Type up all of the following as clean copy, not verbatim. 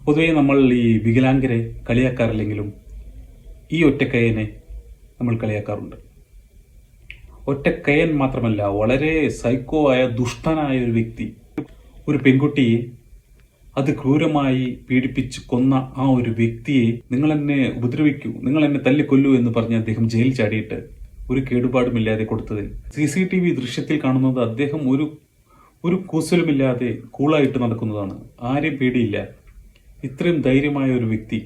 പൊതുവെ നമ്മൾ ഈ വികലാംഗരെ കളിയാക്കാറില്ലെങ്കിലും ഈ ഒറ്റക്കയ്യനെ നമ്മൾ കളിയാക്കാറുണ്ട്. ഒറ്റക്കയ്യൻ മാത്രമല്ല, വളരെ സൈക്കോ ആയ ദുഷ്ടനായ ഒരു വ്യക്തി ഒരു പെൺകുട്ടിയെ ക്രൂരമായി പീഡിപ്പിച്ച് കൊന്ന ആ ഒരു വ്യക്തിയെ നിങ്ങൾ എന്നെ ഉപദ്രവിക്കൂ, നിങ്ങൾ എന്നെ തല്ലിക്കൊല്ലൂ എന്ന് പറഞ്ഞ് അദ്ദേഹം ജയിൽ ചാടിയിട്ട് ഒരു കേടുപാടുമില്ലാതെ കൊടുത്തതിൽ CCTV ദൃശ്യത്തിൽ കാണുന്നത് അദ്ദേഹം ഒരു കൂസലുമില്ലാതെ കൂളായിട്ട് നടക്കുന്നതാണ്. ആരെയും പേടിയില്ല. ഇത്രയും ധൈര്യമായ ഒരു വ്യക്തി.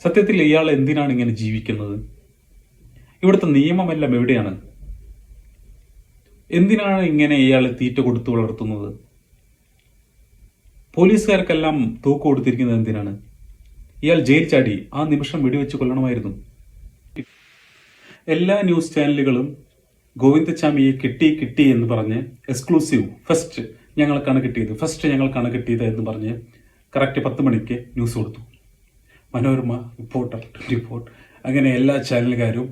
സത്യത്തിൽ ഇയാൾ എന്തിനാണ് ഇങ്ങനെ ജീവിക്കുന്നത്? ഇവിടുത്തെ നിയമമെല്ലാം എവിടെയാണ്? എന്തിനാണ് ഇങ്ങനെ ഇയാളെ തീറ്റ കൊടുത്തു വളർത്തുന്നത്? പോലീസുകാർക്കെല്ലാം തൂക്ക് കൊടുത്തിരിക്കുന്നത് എന്തിനാണ്? ഇയാൾ ജയിൽ ചാടി ആ നിമിഷം വെടിവെച്ച് കൊല്ലണമായിരുന്നു. എല്ലാ ന്യൂസ് ചാനലുകളും ഗോവിന്ദച്ചാമിയെ കിട്ടി എന്ന് പറഞ്ഞ് എക്സ്ക്ലൂസീവ് ഫസ്റ്റ് ഞങ്ങൾക്കാണ് കിട്ടിയത് എന്ന് പറഞ്ഞ് കറക്റ്റ് 10 മണിക്ക് ന്യൂസ് കൊടുത്തു. മനോരമ, റിപ്പോർട്ടർ, 24 അങ്ങനെ എല്ലാ ചാനലുകാരും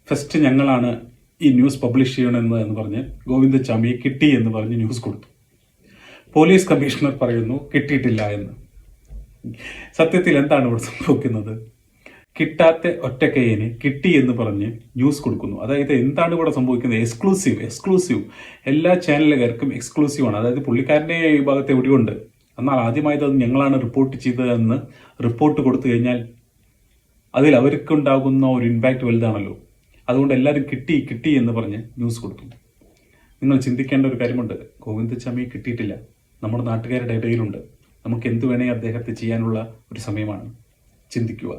ഫസ്റ്റ് ഞങ്ങളാണ് ഈ ന്യൂസ് പബ്ലിഷ് ചെയ്യണമെന്ന് പറഞ്ഞ് ഗോവിന്ദച്ചാമിയെ കിട്ടി എന്ന് പറഞ്ഞ് ന്യൂസ് കൊടുത്തു. പോലീസ് കമ്മീഷണർ പറയുന്നു കിട്ടിയിട്ടില്ല എന്ന്. സത്യത്തിൽ എന്താണ് ഇവിടെ സംഭവിക്കുന്നത്? കിട്ടാത്ത ഒറ്റക്കയ്യനെ കിട്ടി എന്ന് പറഞ്ഞ് ന്യൂസ് കൊടുക്കുന്നു. അതായത് എന്താണ് ഇവിടെ സംഭവിക്കുന്നത്? എക്സ്ക്ലൂസീവ് എല്ലാ ചാനലുകാർക്കും എക്സ്ക്ലൂസീവ് ആണ്. അതായത് പുള്ളിക്കാരൻ്റെ വിഭാഗത്തെ എവിടെയുണ്ട്, എന്നാൽ ആദ്യമായിട്ട് അത് ഞങ്ങളാണ് റിപ്പോർട്ട് ചെയ്തതെന്ന് റിപ്പോർട്ട് കൊടുത്തു കഴിഞ്ഞാൽ അതിൽ അവർക്കുണ്ടാകുന്ന ഒരു ഇമ്പാക്റ്റ് വലുതാണല്ലോ. അതുകൊണ്ട് എല്ലാവരും കിട്ടി എന്ന് പറഞ്ഞ് ന്യൂസ് കൊടുത്തു. നിങ്ങൾ ചിന്തിക്കേണ്ട ഒരു കാര്യമുണ്ട്. ഗോവിന്ദച്ചാമിയെ കിട്ടിയിട്ടില്ല, നമ്മുടെ നാട്ടുകാരുടെ ഇടയിലുണ്ട്. നമുക്ക് എന്ത് വേണേ അദ്ദേഹത്തെ ചെയ്യാനുള്ള ഒരു സമയമാണ്. ചിന്തിക്കുക.